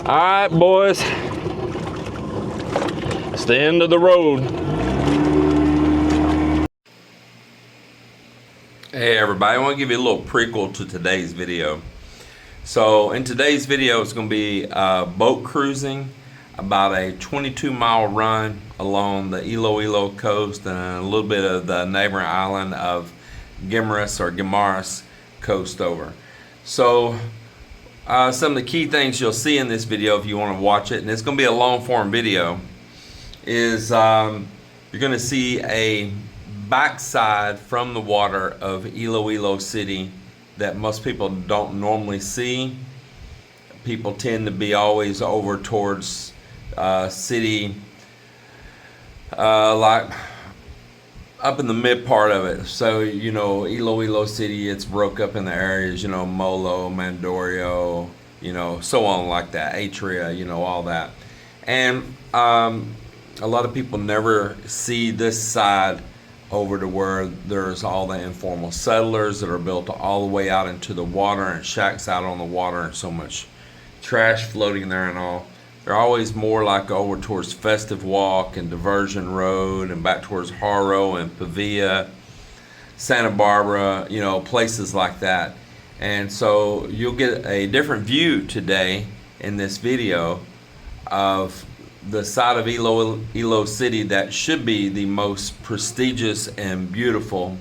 Alright, boys. It's the end of the road. Hey everybody, I want to give you a little prequel to today's video. So in today's video, it's going to be boat cruising, about a 22-mile run along the Iloilo coast and a little bit of the neighboring island of Guimaras coast over. So some of the key things you'll see in this video if you want to watch it, and it's going to be a long form video, is you're going to see a backside from the water of Iloilo City that most people don't normally see. People tend to be always over towards city, like up in the mid part of it. So, you know, Iloilo City, it's broke up in the areas, you know, Molo, Mandorio, you know, so on like that, Atria, you know, all that. And a lot of people never see this side over to where there's all the informal settlers that are built all the way out into the water and shacks out on the water and so much trash floating there and all. They're always more like over towards Festive Walk and Diversion Road and back towards Haro and Pavia, Santa Barbara, you know, places like that. And so you'll get a different view today in this video of the side of Iloilo City that should be the most prestigious and beautiful,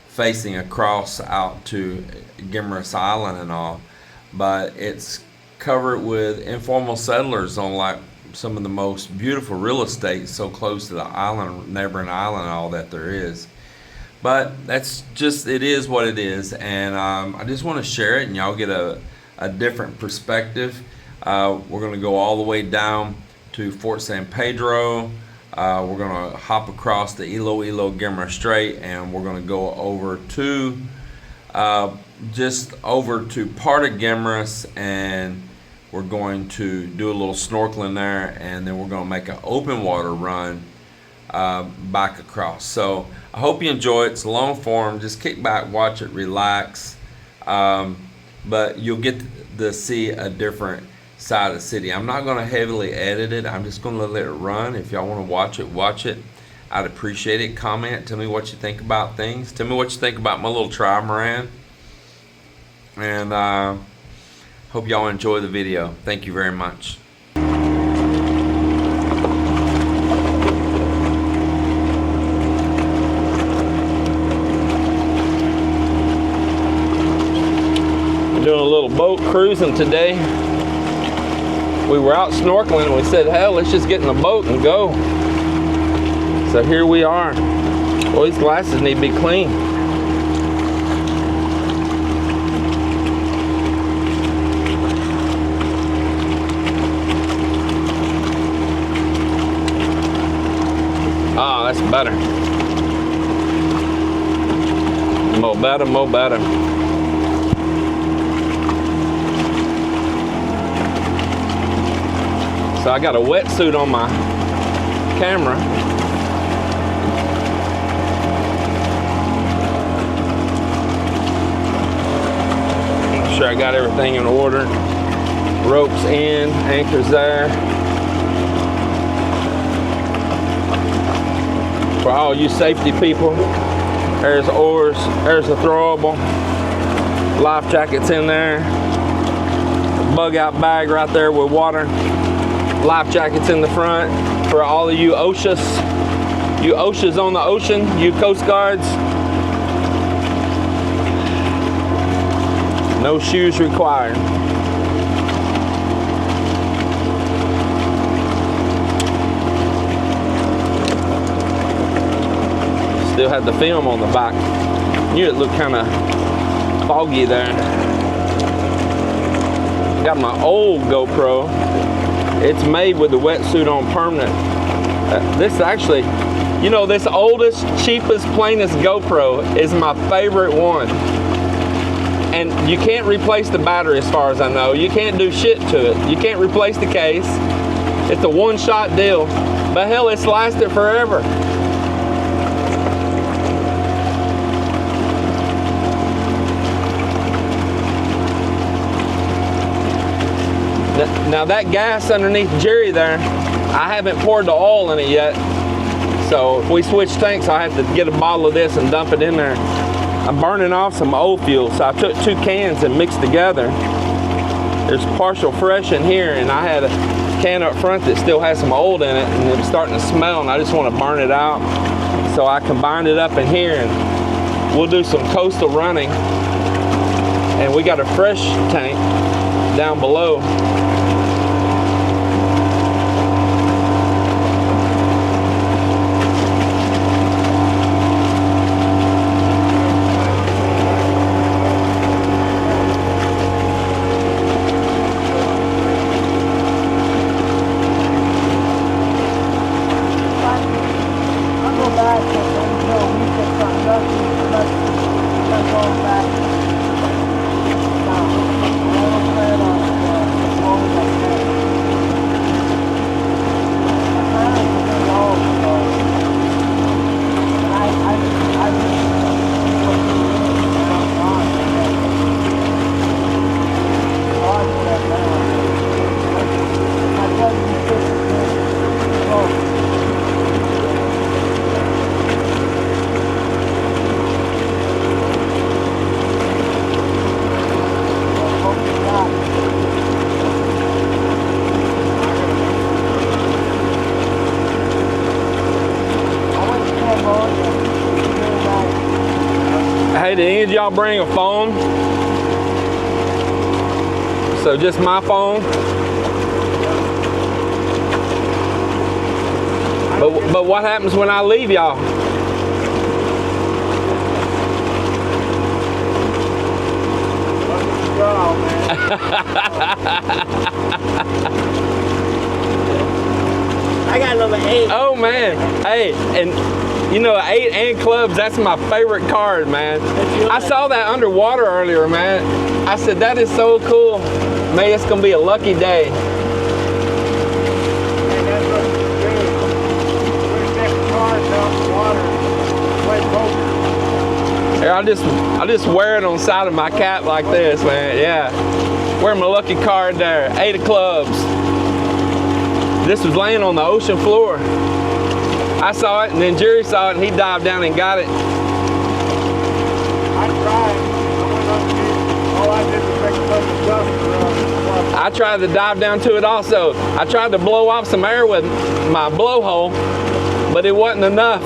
facing across out to Guimaras Island and all, but it's covered with informal settlers on like some of the most beautiful real estate so close to the island, neighboring island and all that there is. But that's just, it is what it is, and I just want to share it and y'all get a different perspective. We're going to go all the way down to Fort San Pedro. We're going to hop across the Iloilo Guimaras Strait, and we're going to go over to just over to part of Guimaras, and we're going to do a little snorkeling there, and then we're going to make an open water run back across. So I hope you enjoy it. It's a long form. Just kick back, watch it, relax. But you'll get to see a different side of the city. I'm not going to heavily edit it. I'm just going to let it run. If y'all want to watch it, watch it. I'd appreciate it. Comment. Tell me what you think about things. Tell me what you think about my little trimaran. And hope y'all enjoy the video. Thank you very much. We're doing a little boat cruising today. We were out snorkeling and we said, hell, let's just get in the boat and go. So here we are. Well, these glasses need to be clean. Ah, that's better. More better, more better. So I got a wetsuit on my camera. Make sure I got everything in order. Ropes in, anchors there. For all you safety people, there's oars, there's a throwable. Life jackets in there. Bug out bag right there with water. Life jackets in the front for all of you OSHAs on the ocean, you Coast Guards. No shoes required. Still had the film on the back. Knew it looked kind of foggy there. Got my old GoPro. It's made with the wetsuit on permanent. This actually, you know, this oldest, cheapest, plainest GoPro is my favorite one. And you can't replace the battery as far as I know. You can't do shit to it. You can't replace the case. It's a one-shot deal. But hell, it's lasted forever. Now that gas underneath Jerry there, I haven't poured the oil in it yet. So if we switch tanks, I have to get a bottle of this and dump it in there. I'm burning off some old fuel, so I took 2 cans and mixed together. There's partial fresh in here, and I had a can up front that still has some old in it, and it was starting to smell, and I just want to burn it out. So I combined it up in here, and we'll do some coastal running. And we got a fresh tank down below. Hey, did any of y'all bring a phone? So just my phone? But what happens when I leave y'all? I got number 8. Oh man, hey, and you know 8 and clubs, that's my favorite card, man. I saw that underwater earlier, man. I said, that is so cool. Man, it's gonna be a lucky day. Here, I'll just wear it on the side of my cap like this, man. Yeah, wear my lucky card there. 8 of clubs. This was laying on the ocean floor. I saw it, and then Jerry saw it, and he dived down and got it. I tried. I went underneath. All I did was make a bunch of dust. I tried to dive down to it also. I tried to blow off some air with my blowhole, but it wasn't enough.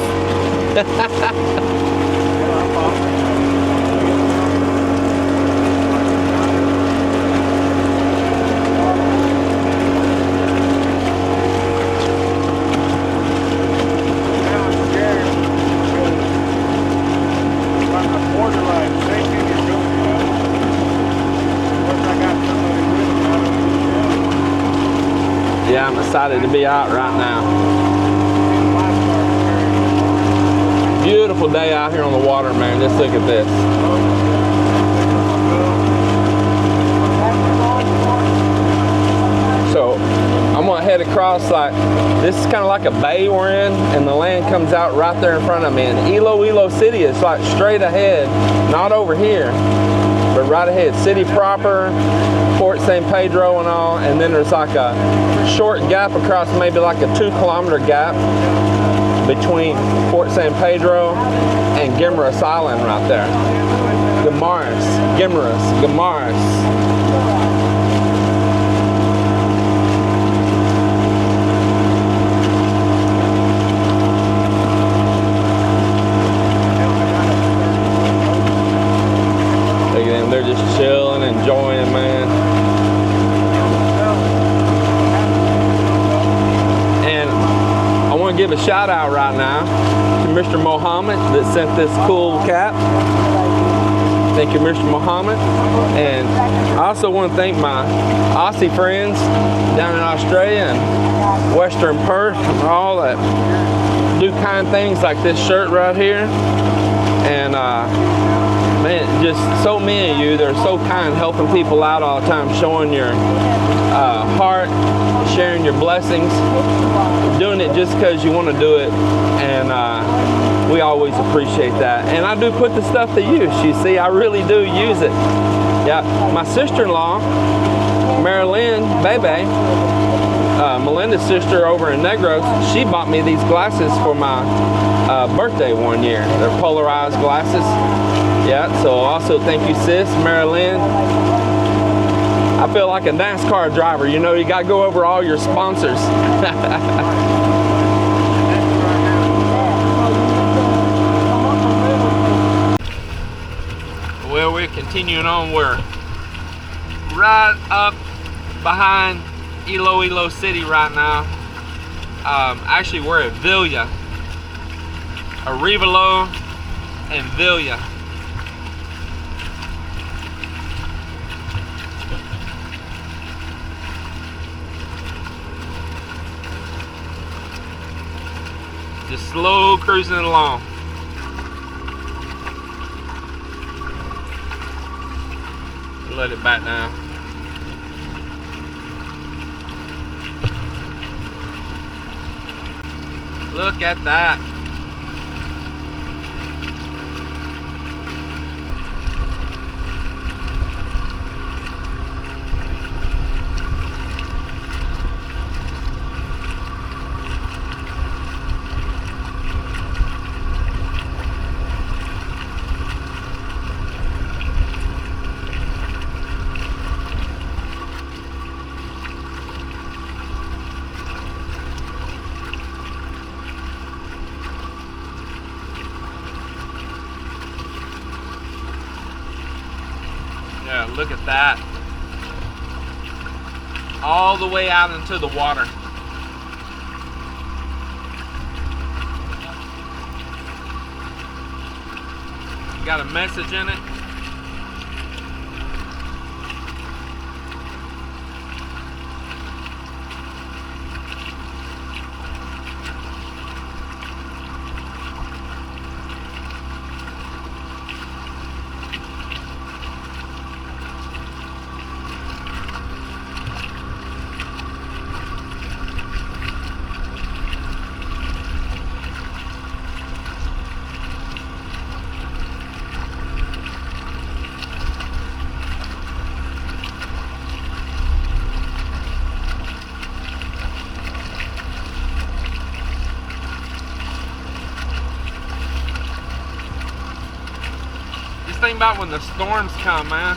Yeah, I'm excited to be out right now. Beautiful day out here on the water, man. Just look at this. So I'm gonna head across, like, this is kind of like a bay we're in, and the land comes out right there in front of me. And Iloilo City is like straight ahead, not over here, but right ahead. City proper, Fort San Pedro and all, and then there's like a short gap across, maybe like a 2-kilometer gap between Fort San Pedro and Guimaras Island right there. Guimaras. Look at them, they're just chilling, enjoying, man. Give a shout out right now to Mr. Mohammed that sent this cool cap. Thank you, Mr. Mohammed. And I also want to thank my Aussie friends down in Australia and Western Perth and all that do kind things like this shirt right here. And man, just so many of you that are so kind, helping people out all the time, showing your heart, sharing your blessings, doing it just because you want to do it, and we always appreciate that. And I do put the stuff to use. You see, I really do use it. Yeah, my sister-in-law, Melinda, Bebe, Melinda's sister over in Negros, she bought me these glasses for my birthday one year. They're polarized glasses. Yeah, so also thank you, sis, Marilyn. I feel like a NASCAR driver, you know, you gotta go over all your sponsors. Well, we're continuing on. We're right up behind Iloilo City right now. Actually, we're at Villa, Arevalo and Villa. Just slow cruising along. Let it back down. Look at that. Yeah, look at that. All the way out into the water. Got a message in it. Think about when the storms come, man,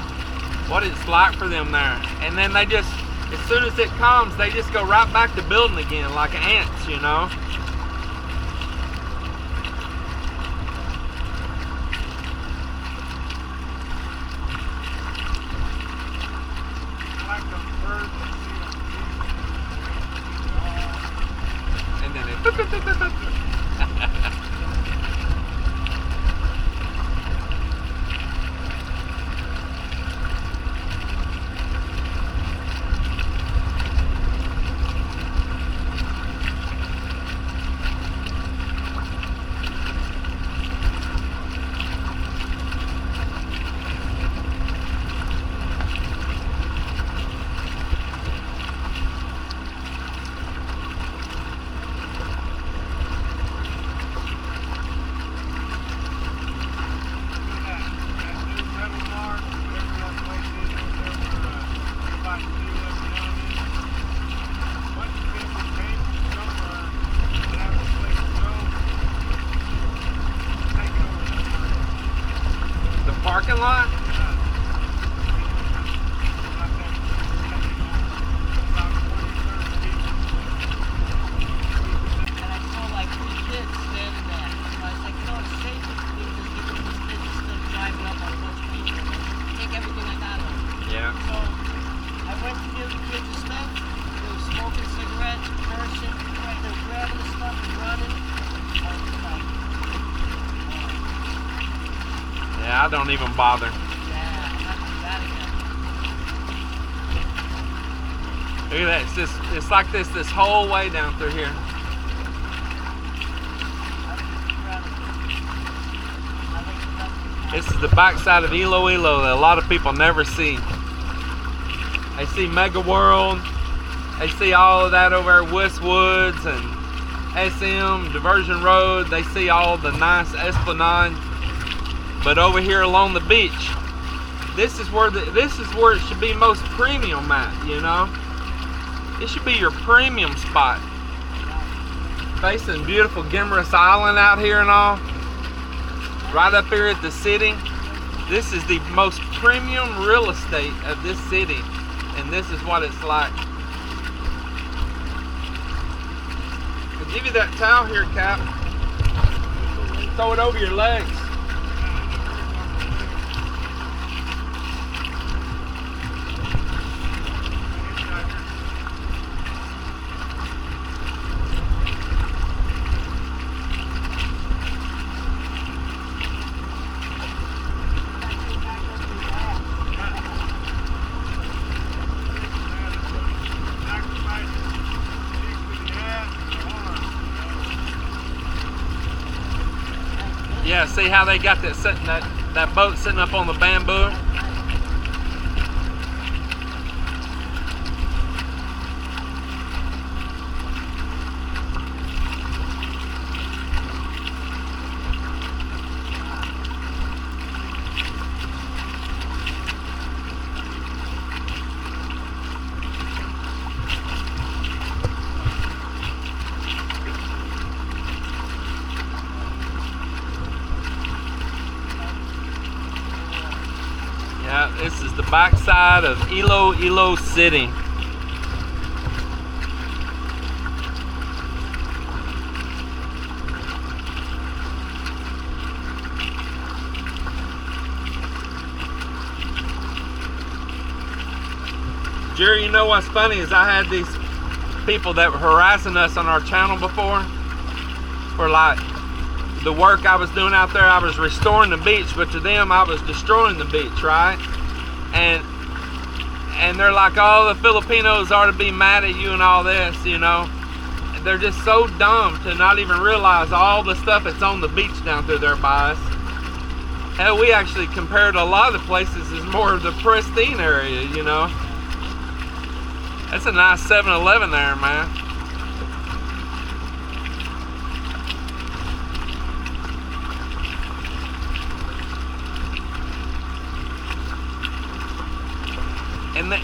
what it's like for them there, and then they just, as soon as it comes, they just go right back to building again like ants, you know. And then it parking lot? Yeah. So I went to give the kids the stuff. They were smoking cigarettes, cursing, they were grabbing the stuff and running. Yeah, I don't even bother. Yeah, not too bad again. Look at that. It's just, it's like this whole way down through here. This is the backside of Iloilo that a lot of people never see. They see Mega World. They see all of that over at Westwoods and SM, Diversion Road. They see all the nice Esplanade. But over here along the beach, this is where it should be most premium at, you know? It should be your premium spot. Facing beautiful Guimaras Island out here and all. Right up here at the city. This is the most premium real estate of this city. And this is what it's like. I'll give you that towel here, Cap. Throw it over your legs. Yeah, see how they got that boat sitting up on the bamboo? Yeah, this is the backside of Iloilo City. Jerry, you know what's funny is I had these people that were harassing us on our channel before for like the work I was doing out there. I was restoring the beach, but to them I was destroying the beach, right? And they're like, oh, the Filipinos are to be mad at you and all this, you know. They're just so dumb to not even realize all the stuff that's on the beach down through there by us. Hell, we actually, compared to a lot of the places, is more of the pristine area, you know. That's a nice 7-Eleven there, man.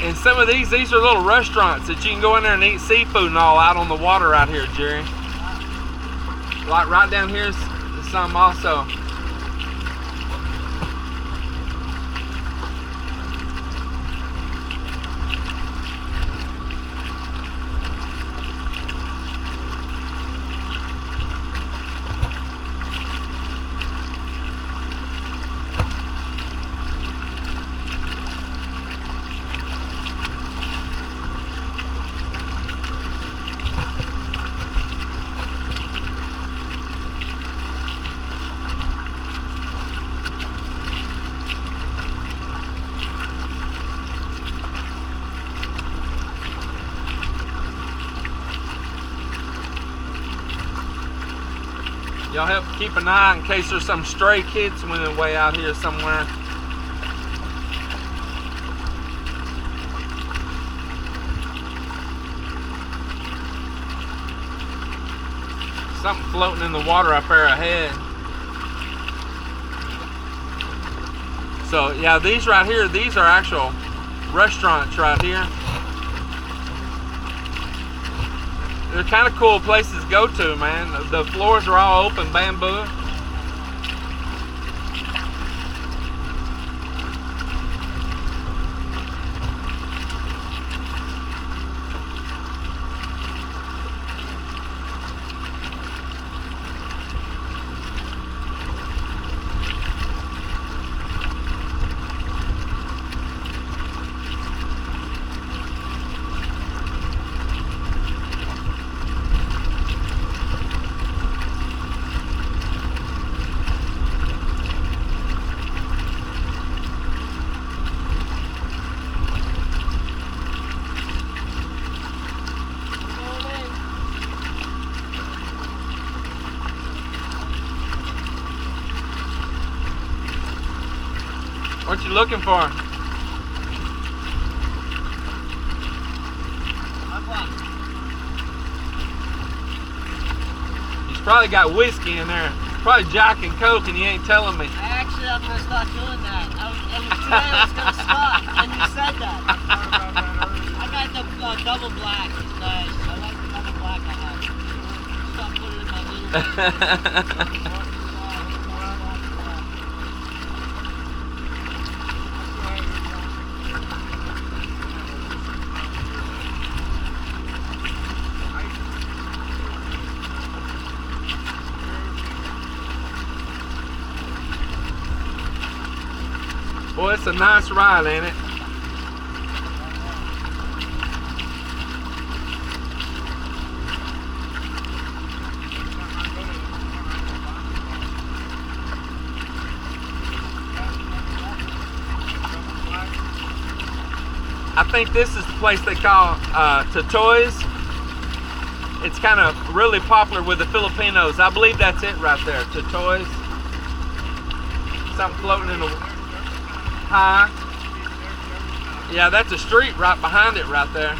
And some of these are little restaurants that you can go in there and eat seafood and all out on the water out here, Jerry. Like right down here is some also. Y'all help keep an eye in case there's some stray kids swimming way out here somewhere. Something floating in the water up there ahead. So yeah, these right here, these are actual restaurants right here. They're kind of cool places to go to, man. The floors are all open bamboo. What you looking for? He's probably got whiskey in there. Probably Jack and Coke and he ain't telling me. Actually, I'm going to start doing that. It was today I was going to stop, and you said that. I got the double black is nice. I like the double black I have. Stop putting it in my little Boy, it's a nice ride, ain't it? I think this is the place they call Totoys. It's kind of really popular with the Filipinos. I believe that's it right there, Totoys. Something floating in the... Huh? Yeah, that's a street right behind it right there.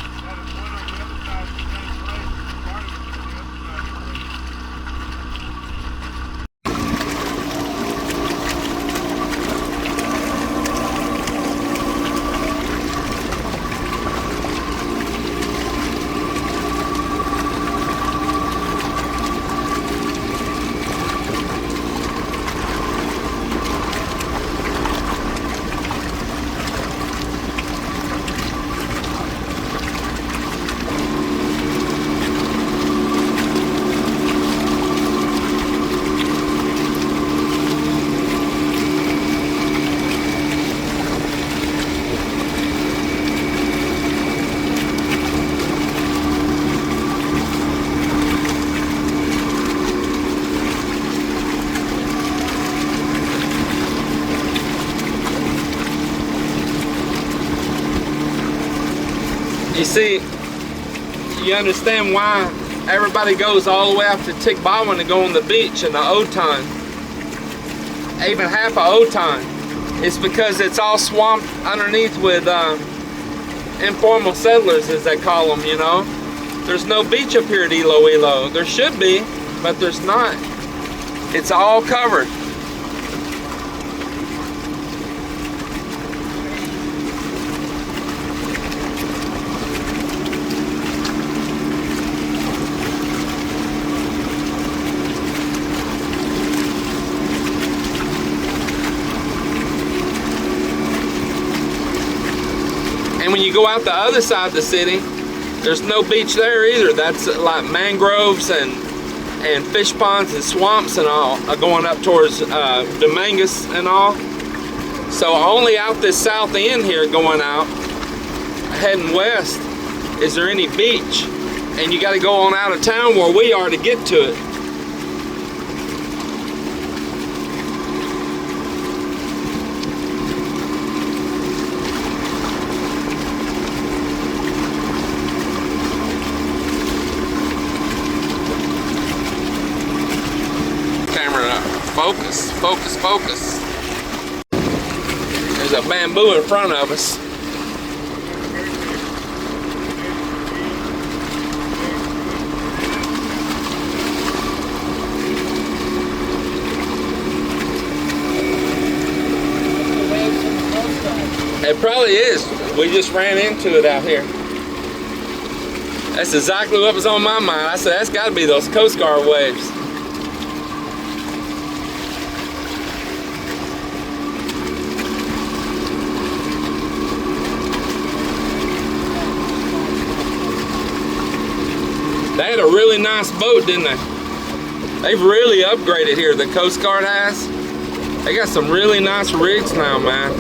You see, you understand why everybody goes all the way up to Tikbawan to go on the beach in the Oton, even half of Oton. It's because it's all swamped underneath with informal settlers, as they call them, you know. There's no beach up here at Iloilo. There should be, but there's not. It's all covered. And when you go out the other side of the city, there's no beach there either. That's like mangroves and fish ponds and swamps and all going up towards Dominguez and all. So only out this south end here going out, heading west, is there any beach. And you got to go on out of town where we are to get to it. Focus, focus, focus. There's a bamboo in front of us. It probably is. We just ran into it out here. That's exactly what was on my mind. I said, that's got to be those Coast Guard waves. They had a really nice boat, didn't they? They've really upgraded here, the Coast Guard has. They got some really nice rigs now, man.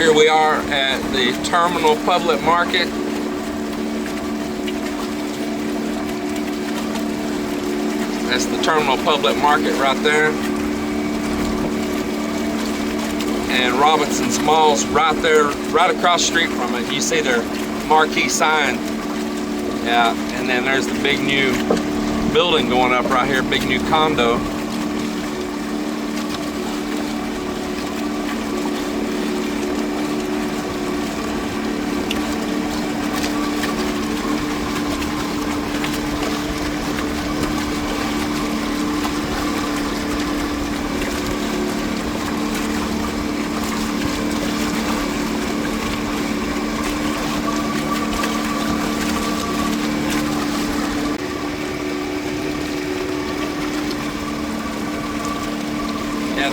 here we are at the Terminal Public Market. That's the Terminal Public Market right there. And Robinson's Mall's right there, right across the street from it. You see their marquee sign. Yeah, and then there's the big new building going up right here, big new condo.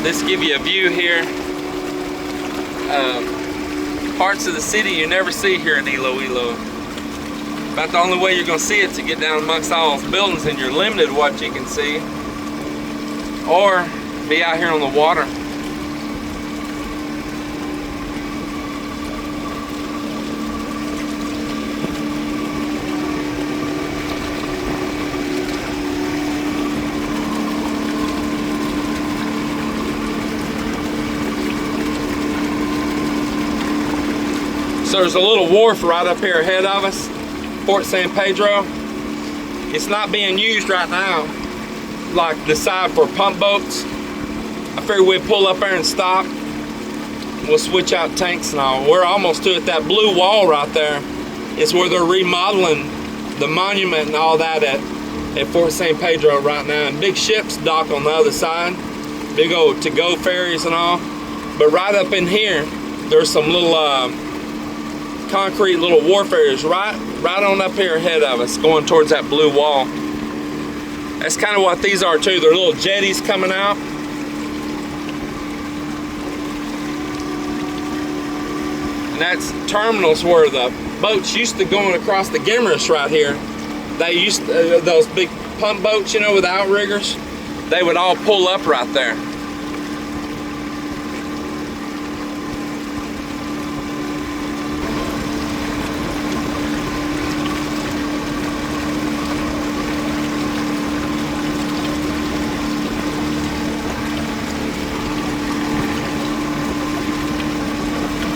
This give you a view here. Parts of the city you never see here in Iloilo. About the only way you're going to see it to get down amongst all those buildings, and you're limited what you can see. Or be out here on the water. So there's a little wharf right up here ahead of us, Port San Pedro. It's not being used right now, like the side for pump boats. I figured we'd pull up there and stop. We'll switch out tanks and all. We're almost to it. That blue wall right there is where they're remodeling the monument and all that at Fort San Pedro right now. And big ships dock on the other side, big old to-go ferries and all. But right up in here, there's some little concrete little wharf areas right on up here ahead of us, going towards that blue wall. That's kind of what these are too. They're little jetties coming out. And that's terminals where the boats used to going across the Guimaras right here. They used to, those big pump boats, you know, with outriggers, they would all pull up right there.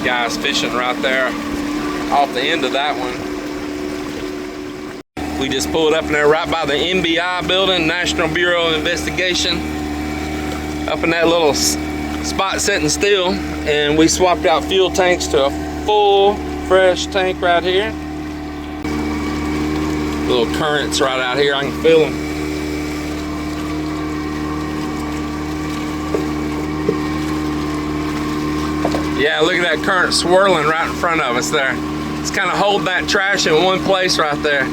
Guys fishing right there off the end of that one. We just pulled up in there right by the NBI building, National Bureau of Investigation, up in that little spot sitting still, and we swapped out fuel tanks to a full fresh tank right here. Little currents right out here, I can feel them. Yeah, look at that current swirling right in front of us there. It's kind of holding that trash in one place right there.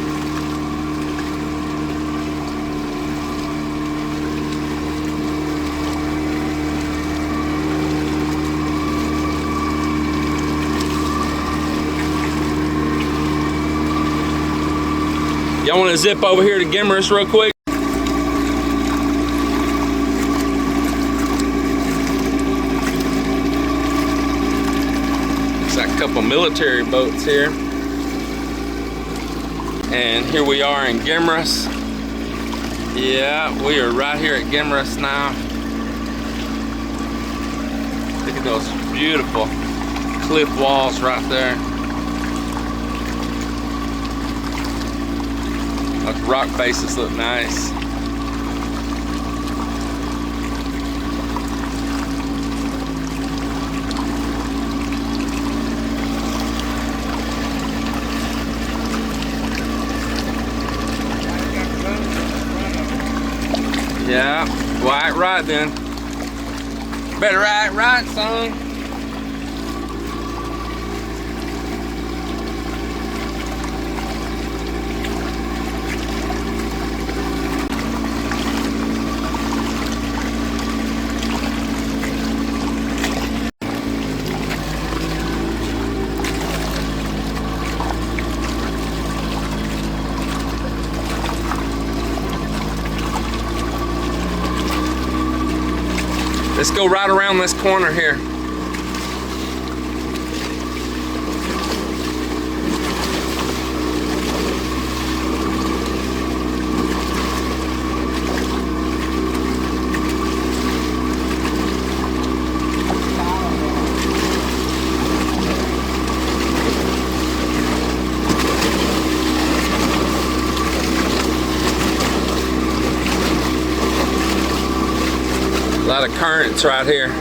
Y'all want to zip over here to Guimaras real quick? Couple military boats here, and here we are in Guimaras. Yeah, we are right here at Guimaras now. Look at those beautiful cliff walls right there. Those rock faces look nice. Yeah, well, act right then. Better act right, son. Let's go right around this corner here. currents right here.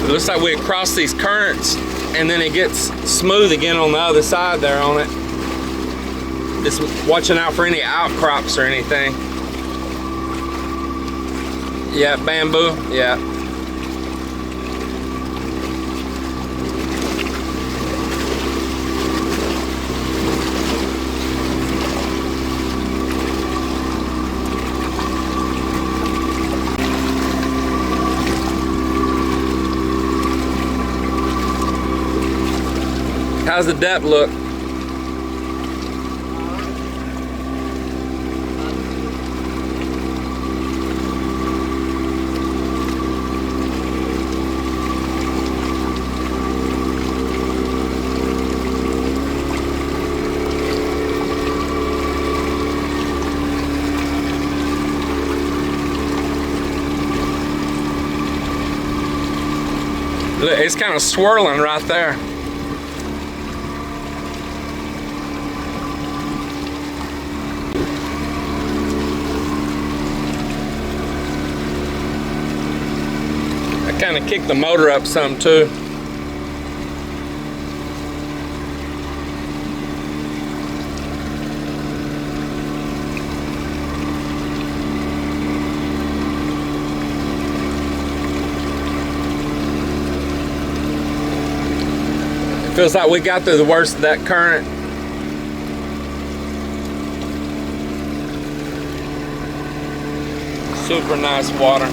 It looks like we cross these currents and then it gets smooth again on the other side there on it. Just watching out for any outcrops or anything. Yeah, bamboo, yeah. How's the depth look? Look, it's kind of swirling right there. Kind of kick the motor up some too. It feels like we got through the worst of that current. Super nice water.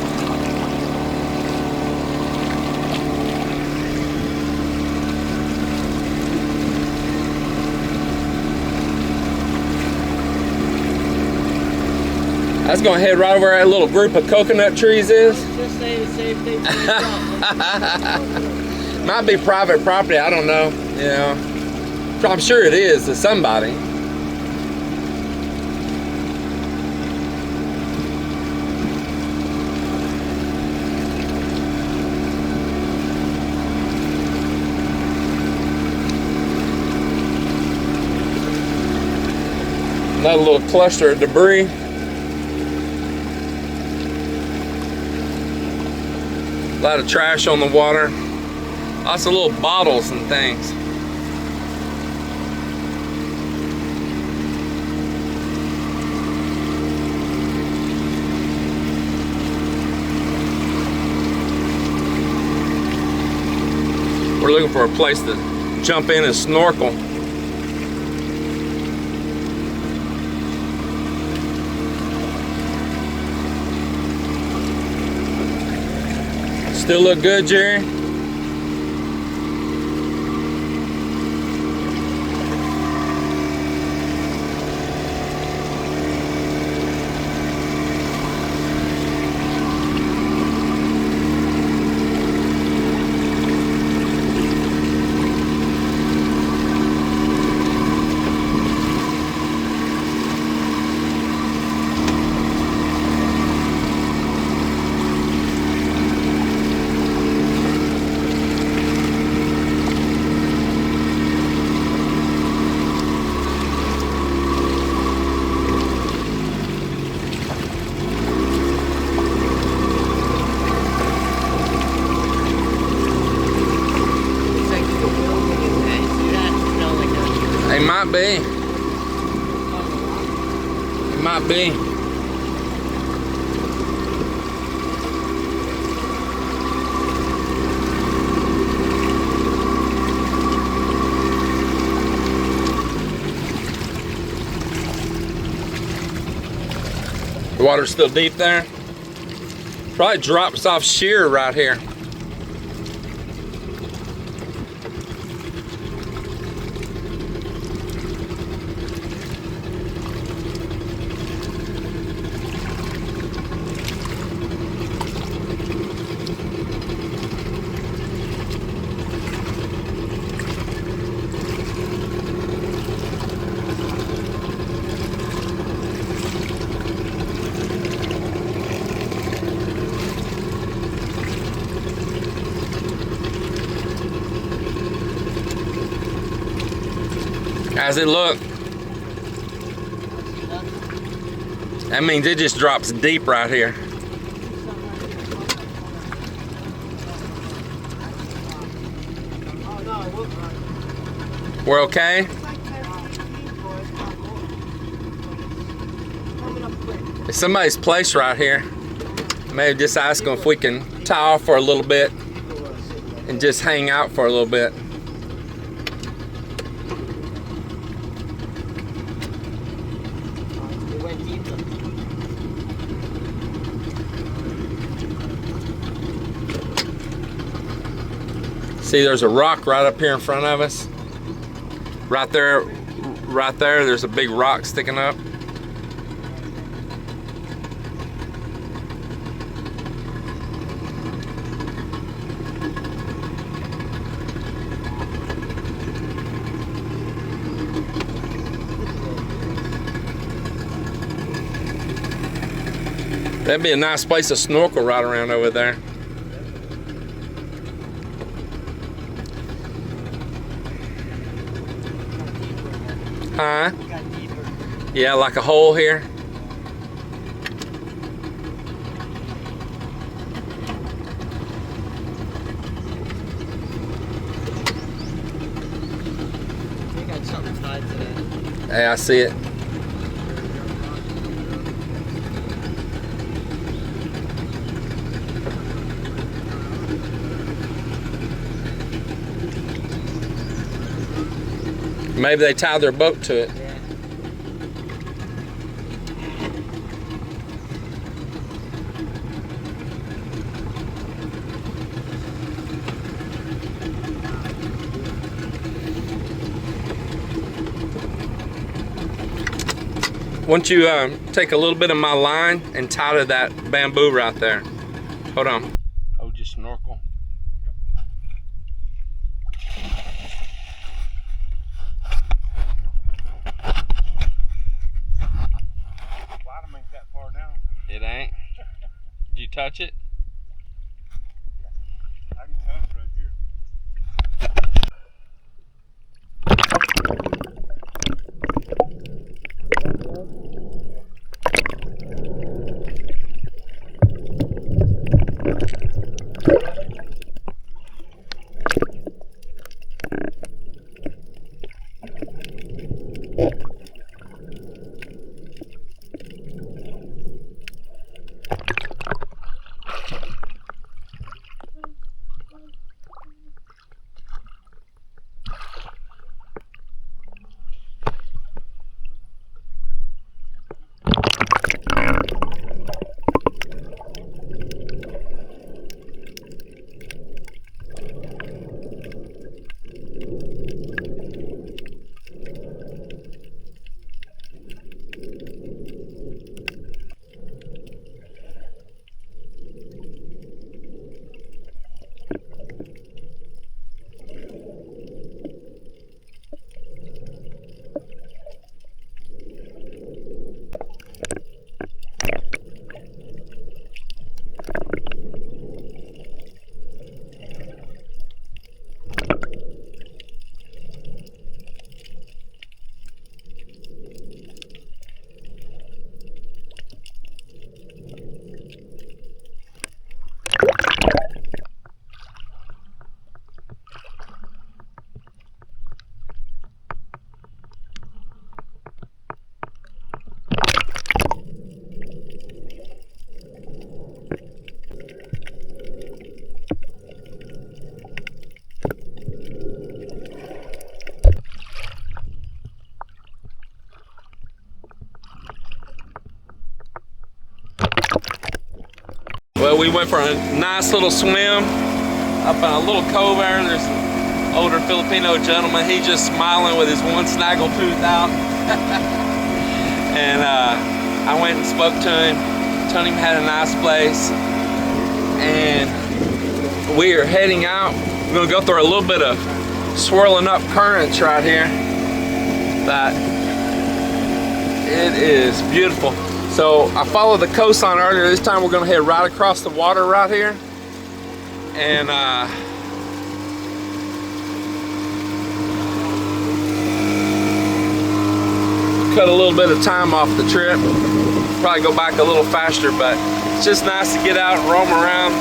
I was gonna head right over where that little group of coconut trees is. Just say the same thing to yourself. Might be private property, I don't know. You know, I'm sure it is to somebody. Another little cluster of debris. A lot of trash on the water. Lots of little bottles and things. We're looking for a place to jump in and snorkel. Still look good, Jerry? It might be. It might be. The water's still deep there. Probably drops off sheer right here. How's it look? That means it just drops deep right here. We're okay? It's somebody's place right here. Maybe just ask them if we can tie off for a little bit and just hang out for a little bit. See, there's a rock right up here in front of us. Right there, there's a big rock sticking up. That'd be a nice place to snorkel right around over there. Huh? Yeah, like a hole here. We got something tied to that. Hey, I see it. Maybe they tie their boat to it. Yeah. Won't you take a little bit of my line and tie to that bamboo right there? Hold on. Oh, just snorkel. Bottom ain't that far down. It ain't. Did you touch it? I can touch right here. we went for a nice little swim up in a little cove there. There's an older Filipino gentleman. He's just smiling with his one snaggle tooth out. And I went and spoke to him, told him he had a nice place. And we are heading out. We're gonna go through a little bit of swirling up currents right here. But it is beautiful. So I followed the coastline earlier. This time we're gonna head right across the water right here. And cut a little bit of time off the trip. Probably go back a little faster, but it's just nice to get out and roam around.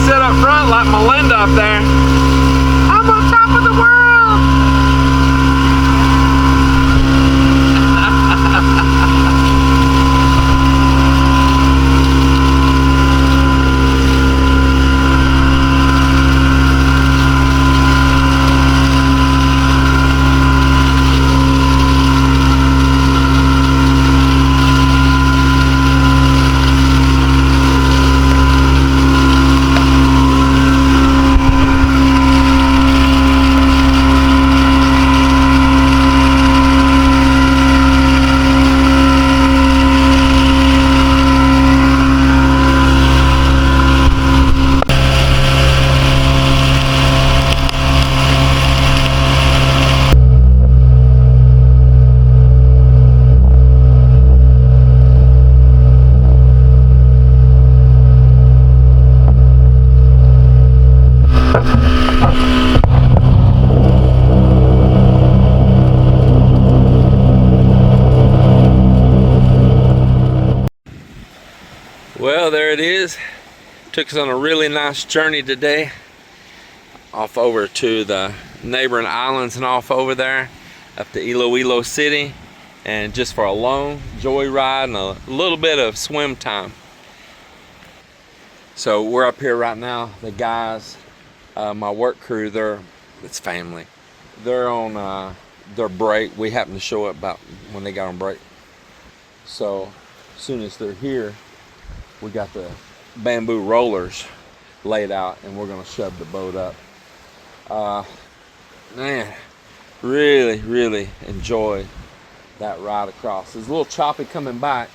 Sit up front like Melinda up there. I'm on top of the world. Well, there it is. Took us on a really nice journey today. Off over to the neighboring islands and off over there. Up to Iloilo City. And just for a long joyride and a little bit of swim time. So we're up here right now. The guys, my work crew, it's family. They're on their break. We happened to show up about when they got on break. So as soon as they're here, we got the bamboo rollers laid out and we're gonna shove the boat up. Man, really enjoy that ride across. It's a little choppy coming back.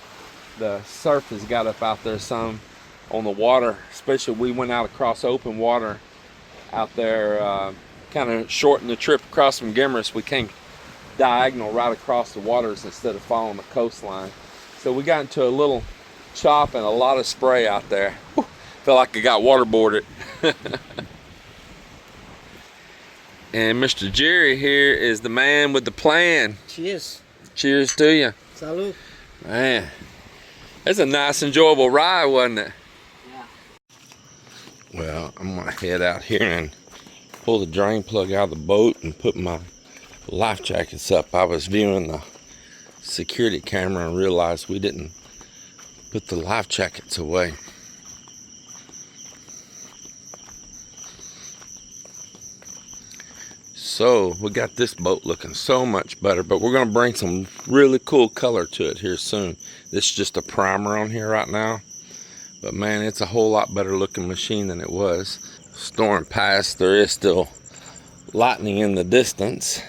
The surf has got up out there some on the water, especially we went out across open water out there, kind of shortened the trip across from Guimaras. We came diagonal right across the waters instead of following the coastline. So we got into a little chop and a lot of spray out there. Whew, felt like I got waterboarded. And Mr. Jerry here is the man with the plan. Cheers. Cheers to you. Salud. Man, that's a nice, enjoyable ride, wasn't it? Yeah. Well, I'm gonna head out here and pull the drain plug out of the boat and put my life jackets up. I was viewing the security camera and realized we didn't put the life jackets away. So we got this boat looking so much better, but we're gonna bring some really cool color to it here soon. This is just a primer on here right now, but man, it's a whole lot better looking machine than it was. Storm passed, there is still lightning in the distance.